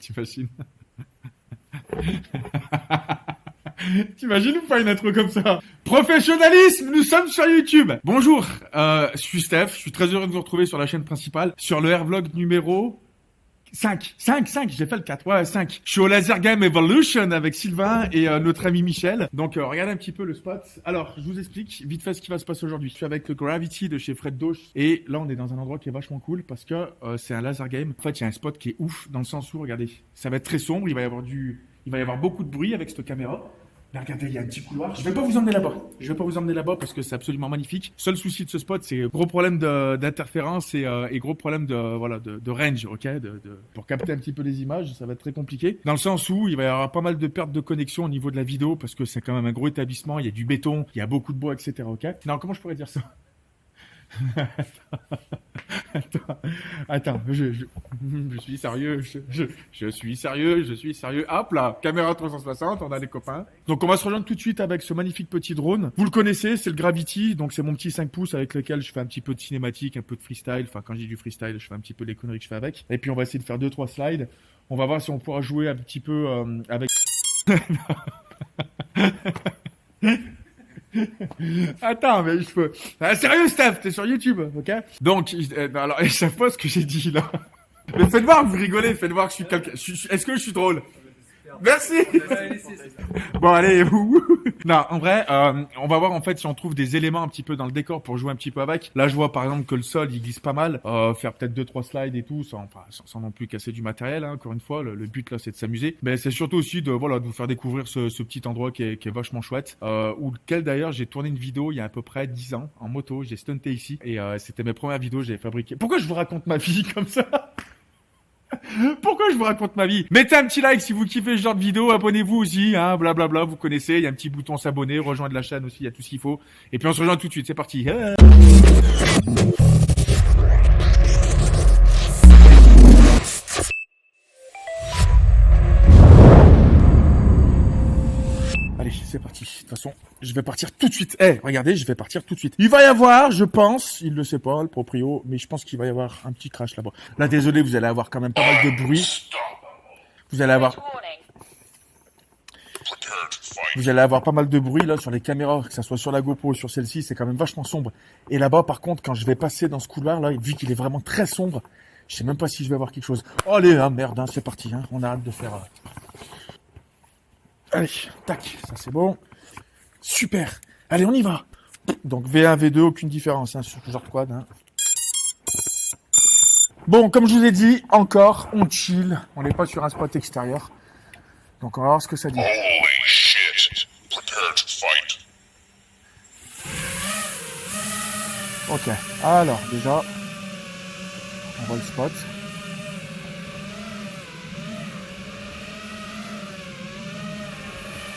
T'imagines? T'imagines ou pas une intro comme ça? Professionnalisme, nous sommes sur YouTube. Bonjour, je suis Steph, je suis très heureux de vous retrouver sur la chaîne principale, sur le Airvlog numéro 5, j'ai fait le 4, ouais, 5. Je suis au Laser Game Evolution avec Sylvain et notre ami Michel. Donc, regardez un petit peu le spot. Alors, je vous explique vite fait ce qui va se passer aujourd'hui. Je suis avec le Gravity de chez Fred Dosh. Et là, on est dans un endroit qui est vachement cool parce que c'est un Laser Game. En fait, il y a un spot qui est ouf dans le sens où, regardez, ça va être très sombre, il va y avoir beaucoup de bruit avec cette caméra. Là, regardez, il y a un petit couloir. Je vais pas vous emmener là-bas parce que c'est absolument magnifique. Seul souci de ce spot, c'est gros problème d'interférence et gros problème de range, ok, pour capter un petit peu les images, ça va être très compliqué. Dans le sens où il va y avoir pas mal de pertes de connexion au niveau de la vidéo parce que c'est quand même un gros établissement. Il y a du béton, il y a beaucoup de bois, etc. Ok. Non, comment je pourrais dire ça? Attends, je suis sérieux, je suis sérieux. Hop là, caméra 360, on a des copains. Donc on va se rejoindre tout de suite avec ce magnifique petit drone. Vous le connaissez, c'est le Gravity, donc c'est mon petit 5 pouces avec lequel je fais un petit peu de cinématique, un peu de freestyle. Enfin, quand je dis du freestyle, je fais un petit peu les conneries que je fais avec. Et puis on va essayer de faire 2-3 slides. On va voir si on pourra jouer un petit peu avec... Attends, mais je peux... Ah, sérieux, Steph, t'es sur YouTube, ok? Donc, alors, ils savent pas ce que j'ai dit, là. Mais faites voir que vous rigolez, faites voir que je suis quelqu'un... Est-ce que je suis drôle? Merci. Bon, allez. Non, en vrai, on va voir en fait si on trouve des éléments un petit peu dans le décor pour jouer un petit peu avec. Là, je vois par exemple que le sol, il glisse pas mal. Faire peut-être 2-3 slides et tout, sans non plus casser du matériel. Hein, encore une fois, le but là, c'est de s'amuser. Mais c'est surtout aussi de vous faire découvrir ce petit endroit qui est vachement chouette. Où lequel d'ailleurs, j'ai tourné une vidéo il y a à peu près 10 ans en moto. J'ai stunté ici et c'était mes premières vidéos. J'avais fabriqué. Pourquoi je vous raconte ma vie comme ça? Pourquoi je vous raconte ma vie? Mettez un petit like si vous kiffez ce genre de vidéo, abonnez-vous aussi, hein, blablabla, vous connaissez, il y a un petit bouton s'abonner, rejoindre la chaîne aussi, il y a tout ce qu'il faut. Et puis on se rejoint tout de suite, c'est parti. Allez, c'est parti. De toute façon, je vais partir tout de suite. Regardez, je vais partir tout de suite. Il va y avoir, je pense, il le sait pas, le proprio, mais je pense qu'il va y avoir un petit crash là-bas. Là, désolé, vous allez avoir quand même pas mal de bruit. Vous allez avoir pas mal de bruit là sur les caméras, que ça soit sur la GoPro ou sur celle-ci, c'est quand même vachement sombre. Et là-bas, par contre, quand je vais passer dans ce couloir là, vu qu'il est vraiment très sombre, je sais même pas si je vais avoir quelque chose. Oh, allez, hein, merde, hein, c'est parti, hein, on arrête de faire... Allez, tac, ça c'est bon. Super. Allez, on y va. Donc V1, V2, aucune différence hein, sur ce genre de quad. Hein. Bon, comme je vous ai dit, encore, on chill. On n'est pas sur un spot extérieur. Donc on va voir ce que ça dit. Holy shit. Prepare to fight. Ok, alors déjà, on voit le spot.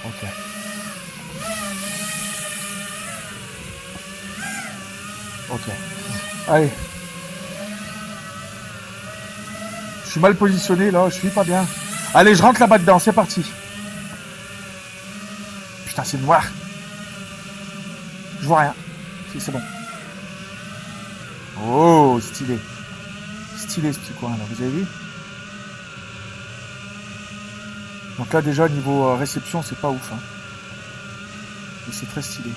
Ok. Ok. Allez. Je suis mal positionné là, je suis pas bien. Allez, je rentre là-bas dedans, c'est parti. Putain, c'est noir. Je vois rien. Si, c'est bon. Oh, stylé. Stylé ce petit coin là, vous avez vu? Donc là déjà niveau réception c'est pas ouf hein. Mais c'est très stylé.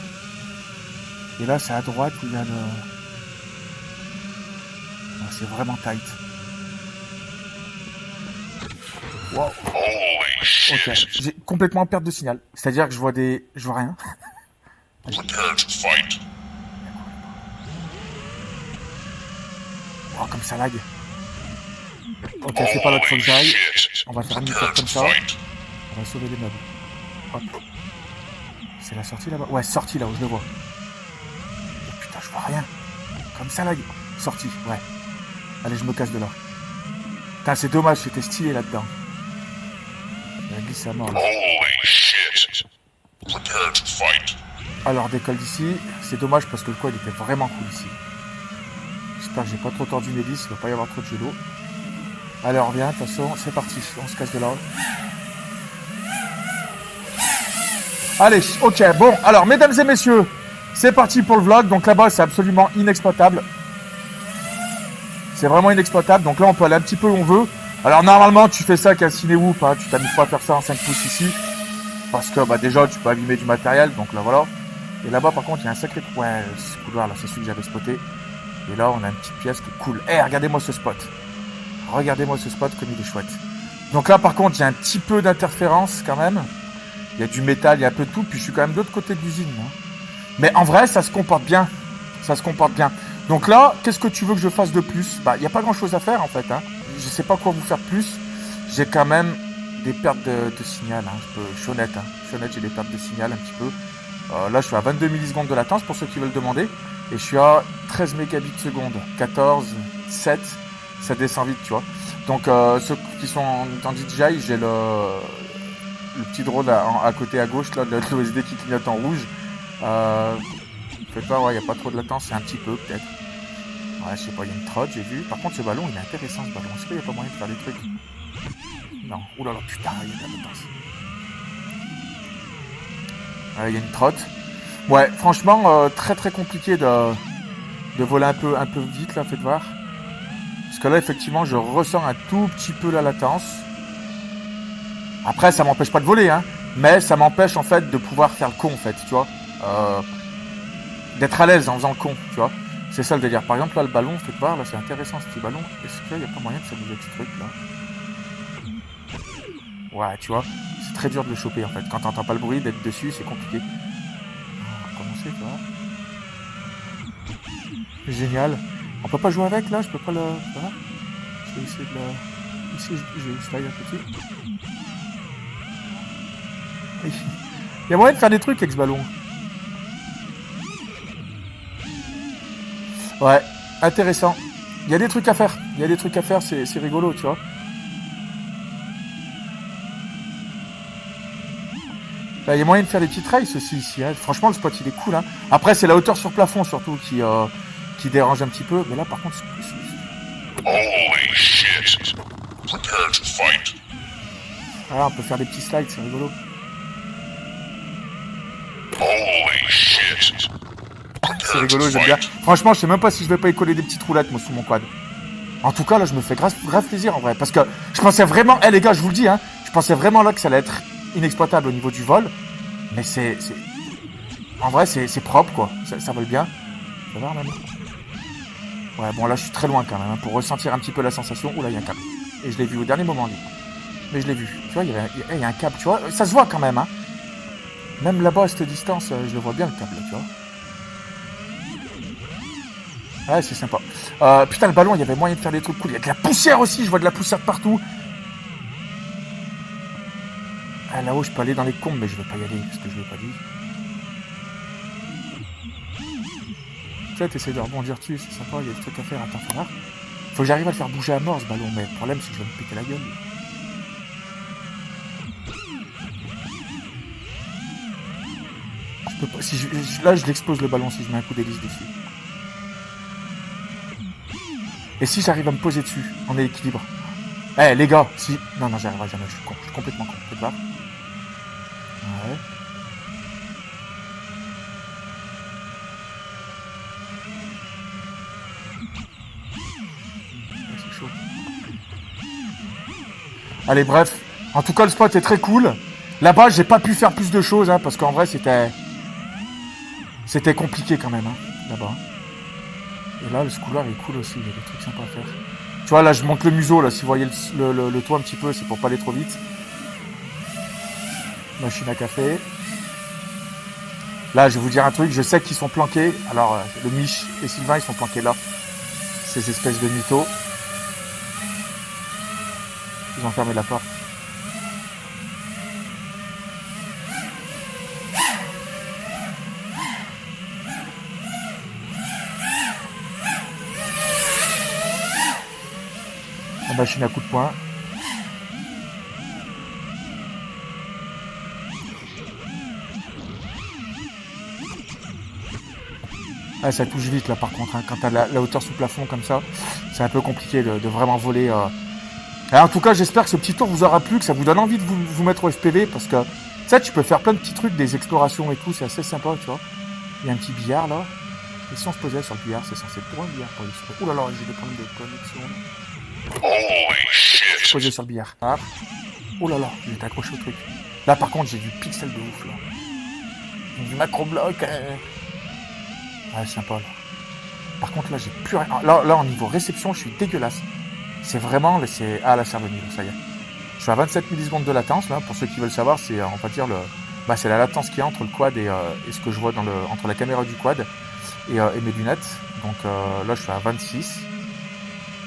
Et là c'est à droite où il y a le... Non, c'est vraiment tight. Wow. Ok, j'ai complètement perte de signal. C'est-à-dire que je vois rien. Oh comme ça lag. Ok, c'est pas l'autre fois que j'aille. On va faire une mission comme ça. On va sauver les meubles. Hop. C'est la sortie là-bas? Ouais, sortie là où je le vois. Oh putain, je vois rien. Comme ça là. Sortie, ouais. Allez, je me casse de là. Putain, c'est dommage, c'était stylé là-dedans. Il a glissé à mort là. Alors, décolle d'ici. C'est dommage parce que le quad était vraiment cool ici. J'espère que j'ai pas trop tordu mes vis, il va pas y avoir trop de jet d'eau. Allez, on revient, de toute façon, c'est parti. On se casse de là. Allez, ok, bon, alors, mesdames et messieurs, c'est parti pour le vlog. Donc là-bas, c'est absolument inexploitable. C'est vraiment inexploitable. Donc là, on peut aller un petit peu où on veut. Alors normalement tu fais ça avec un ciné-whoop, hein. Tu t'amuses pas à faire ça en 5 pouces ici. Parce que bah déjà tu peux abîmer du matériel, donc là voilà. Et là-bas par contre il y a un sacré... Ouais, ce couloir là, c'est celui que j'avais spoté. Et là on a une petite pièce qui est cool. Eh, regardez-moi ce spot. Regardez-moi ce spot comme il est chouette. Donc là par contre j'ai un petit peu d'interférence quand même. Il y a du métal, il y a un peu de tout, puis je suis quand même de l'autre côté de l'usine. Hein. Mais en vrai ça se comporte bien. Ça se comporte bien. Donc là, qu'est-ce que tu veux que je fasse de plus? Bah, il n'y a pas grand-chose à faire en fait. Hein. Je sais pas quoi vous faire plus. J'ai quand même des pertes de signal. Hein. Je suis honnête. Hein. Je suis honnête, j'ai des pertes de signal un petit peu. Là, je suis à 22 millisecondes de latence pour ceux qui veulent demander. Et je suis à 13 mégabits seconde. 14, 7. Ça descend vite, tu vois. Donc, ceux qui sont en DJI, j'ai le petit drone à côté à gauche, là, de l'OSD qui clignote en rouge. Faites pas, ouais, il n'y a pas trop de latence, c'est un petit peu peut-être. Ouais, je sais pas, il y a une trotte, j'ai vu. Par contre, ce ballon, il est intéressant ce ballon. Est-ce qu'il n'y a pas moyen de faire des trucs? Non. Ouh là là, putain, il y a de la latence. Il y a une trotte. Ouais, franchement, très très compliqué de voler un peu vite là, faites voir. Parce que là, effectivement, je ressens un tout petit peu la latence. Après, ça m'empêche pas de voler, hein. Mais ça m'empêche en fait de pouvoir faire le con, en fait, tu vois. D'être à l'aise en faisant le con, tu vois. C'est ça le délire. Par exemple, là, le ballon, faites voir, là, c'est intéressant ce petit ballon. Est-ce qu'il n'y a pas moyen de s'amuser avec ce truc là? Ouais, tu vois, c'est très dur de le choper en fait. Quand t'entends pas le bruit, d'être dessus, c'est compliqué. On va recommencer, tu vois. Génial. On peut pas jouer avec là, je peux pas le. Voilà. Je vais essayer de la. Ici, je vais slide un peu dessus. Il y a moyen de faire des trucs avec ce ballon. Ouais, intéressant. Il y a des trucs à faire. Il y a des trucs à faire, c'est rigolo, tu vois. Là, il y a moyen de faire des petites races aussi ici. Hein. Franchement, le spot, il est cool. Hein. Après, c'est la hauteur sur plafond surtout qui dérange un petit peu. Mais là, par contre... Holy shit! Prepare to fight. Voilà, on peut faire des petits slides, c'est rigolo. Holy shit! C'est rigolo, j'aime bien. Franchement, je sais même pas si je vais pas y coller des petites roulettes, moi, sous mon quad. En tout cas, là, je me fais grave plaisir, en vrai. Parce que je pensais vraiment... les gars, je vous le dis, hein. Je pensais vraiment là que ça allait être inexploitable au niveau du vol. Mais c'est... En vrai, c'est propre, quoi. Ça vole bien. Ça va, même. Ouais, bon, là, je suis très loin, quand même, hein, pour ressentir un petit peu la sensation. Oula, il y a un câble. Et je l'ai vu au dernier moment, lui. Mais je l'ai vu. Tu vois, il y a un câble, tu vois. Ça se voit, quand même, hein. Même là-bas, à cette distance, je le vois bien, le câble, tu vois. Ouais, c'est sympa. Putain, le ballon, il y avait moyen de faire des trucs cool. Il y a de la poussière aussi, je vois de la poussière de partout. Ah, là-haut, je peux aller dans les combes, mais je vais pas y aller, parce que je l'ai pas dit. Tu sais, t'essaies de rebondir dessus, c'est sympa, il y a des trucs à faire. Attends, faut voir. Faut que j'arrive à le faire bouger à mort, ce ballon, mais le problème, c'est que je vais me péter la gueule. Je peux pas... Là, je l'explose le ballon si je mets un coup d'hélice dessus. Et si j'arrive à me poser dessus, en équilibre. Eh les gars, si... Non, j'arriverai jamais, je suis con, je suis complètement con, faites voir. Ouais. C'est chaud. Allez, bref. En tout cas, le spot est très cool. Là-bas, j'ai pas pu faire plus de choses, hein, parce qu'en vrai, c'était compliqué quand même, hein, là-bas. Et là, ce couloir est cool aussi, il y a des trucs sympas à faire. Tu vois, là, je monte le museau, là, si vous voyez le toit un petit peu, c'est pour pas aller trop vite. Machine à café. Là, je vais vous dire un truc, je sais qu'ils sont planqués. Alors, le Mich et Sylvain, ils sont planqués là. Ces espèces de mythos. Ils ont fermé la porte. La machine à coups de poing. Ah, ça touche vite là par contre, hein. Quand t'as la hauteur sous plafond comme ça, c'est un peu compliqué de vraiment voler. Alors, en tout cas, j'espère que ce petit tour vous aura plu, que ça vous donne envie de vous mettre au FPV, parce que ça, tu peux faire plein de petits trucs, des explorations et tout, c'est assez sympa, tu vois. Il y a un petit billard là. Et si on se posait sur le billard, c'est censé être pour un billard pour les... Ouh là là, j'ai des problèmes de connexion. Holy shit. Posé sur le billard. Ah. Oh là là, j'étais accroché au truc. Là, par contre, j'ai du pixel de ouf, là. Du macro-bloc. Ouais, sympa, là. Par contre, là, j'ai plus rien. Là, au niveau réception, je suis dégueulasse. C'est vraiment... Ah, là, c'est revenu, là, ça y est. Je suis à 27 millisecondes de latence, là. Pour ceux qui veulent savoir, c'est, on va dire, c'est la latence qu'il y a entre le quad et ce que je vois entre la caméra du quad et mes lunettes. Donc là, je suis à 26,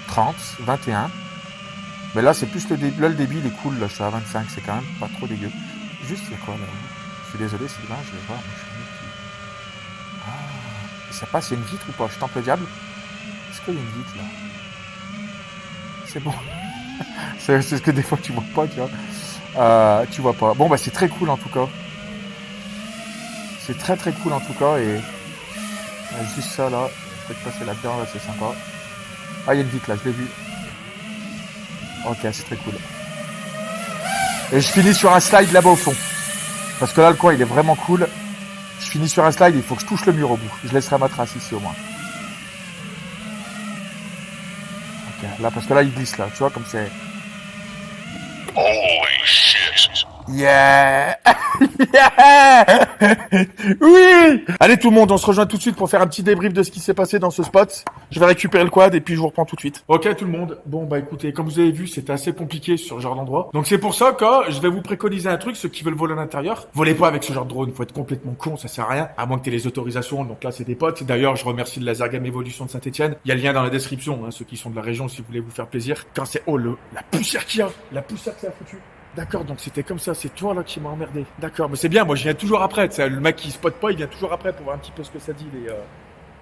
30, 21. Mais là, c'est plus le débit. Là, le débit, il est cool. Là, je suis à 25. C'est quand même pas trop dégueu. Juste, c'est quoi, là? Je suis désolé, c'est là, je vais voir. Ah, ça passe, il y a une vitre ou pas? Je tente le diable. Est-ce qu'il y a une vitre, là? C'est bon. c'est ce que des fois, tu vois pas, tu vois. Tu vois pas. Bon, bah, c'est très cool, en tout cas. C'est très, très cool, en tout cas. Et juste ça, là. Peut-être passer là-dedans, là, c'est sympa. Ah, il y a une vitre, là, je l'ai vu. Ok, c'est très cool. Et je finis sur un slide là-bas au fond. Parce que là, le coin, il est vraiment cool. Je finis sur un slide, il faut que je touche le mur au bout. Je laisserai ma trace ici, au moins. Ok, là, parce que là, il glisse, là. Tu vois, comme c'est... Holy shit. Yeah! Yeah! Oui! Allez tout le monde, on se rejoint tout de suite pour faire un petit débrief de ce qui s'est passé dans ce spot. Je vais récupérer le quad et puis je vous reprends tout de suite. Ok tout le monde, bon bah écoutez, comme vous avez vu, c'était assez compliqué sur ce genre d'endroit. Donc c'est pour ça que je vais vous préconiser un truc, ceux qui veulent voler à l'intérieur, volez pas avec ce genre de drone, faut être complètement con, ça sert à rien, à moins que t'aies les autorisations, donc là c'est des potes. D'ailleurs je remercie le Laser Game Evolution de Saint-Etienne, il y a le lien dans la description, hein, ceux qui sont de la région si vous voulez vous faire plaisir. Quand c'est, la poussière qu'il y a, la poussière que ça a foutu. D'accord, donc c'était comme ça, c'est toi là qui m'as emmerdé. D'accord, mais c'est bien, moi je viens toujours après, tu sais, le mec qui spot pas, il vient toujours après pour voir un petit peu ce que ça dit,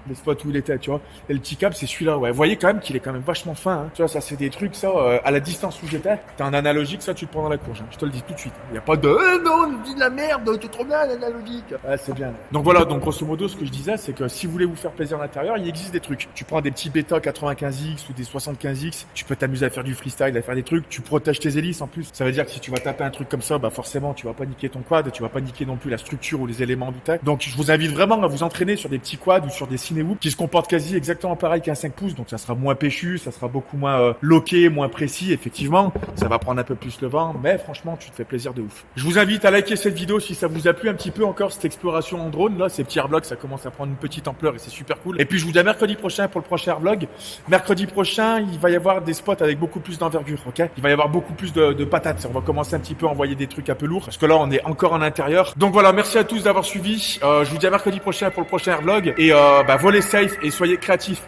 les spots où il était, tu vois. Et le petit câble, c'est celui-là, ouais. Vous voyez quand même qu'il est quand même vachement fin, hein. Tu vois, ça c'est des trucs, ça, à la distance où j'étais, t'as un analogique, ça tu le prends dans la courge, hein. Je te le dis tout de suite. Il y a pas de, non, on dit de la merde, t'es trop bien l'analogique. Ouais, c'est bien. Là. Donc voilà, donc grosso modo, ce que je disais, c'est que si vous voulez vous faire plaisir à l'intérieur, il existe des trucs. Tu prends des petits bêta 95X ou des 75X, tu peux t'amuser à faire du freestyle, à faire des trucs, tu protèges tes hélices en plus. Ça veut dire que si tu vas taper un truc comme ça, bah forcément, tu vas pas niquer ton quad, tu vas pas niquer non plus la structure ou les éléments du tech. Donc je vous invite vraiment à vous entraîner sur des petits quads ou sur des Cinewhoop qui se comportent quasi exactement pareil qu'un 5 pouces, donc ça sera moins péchu, ça sera beaucoup moins loqué, moins précis, effectivement, ça va prendre un peu plus le vent, mais franchement, tu te fais plaisir de ouf. Je vous invite à liker cette vidéo si ça vous a plu un petit peu encore, cette exploration en drone, là, ces petits airblogs, ça commence à prendre une petite ampleur et c'est super cool. Et puis je vous dis à mercredi prochain pour le prochain airbvlog. Mercredi prochain, il va y avoir des spots avec beaucoup plus d'envergure, ok? Il va y avoir beaucoup plus de patates, on va commencer un petit peu à envoyer des trucs un peu lourds, parce que là, on est encore en intérieur. Donc voilà, merci à tous d'avoir suivi, je vous dis à mercredi prochain pour le prochain airbvlog, et volez safe et soyez créatifs.